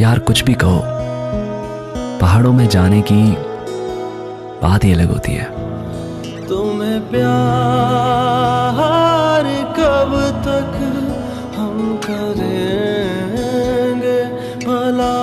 यार कुछ भी कहो, पहाड़ों में जाने की बात ही अलग होती है। तुम्हें प्यार कब तक हम करेंगे भला।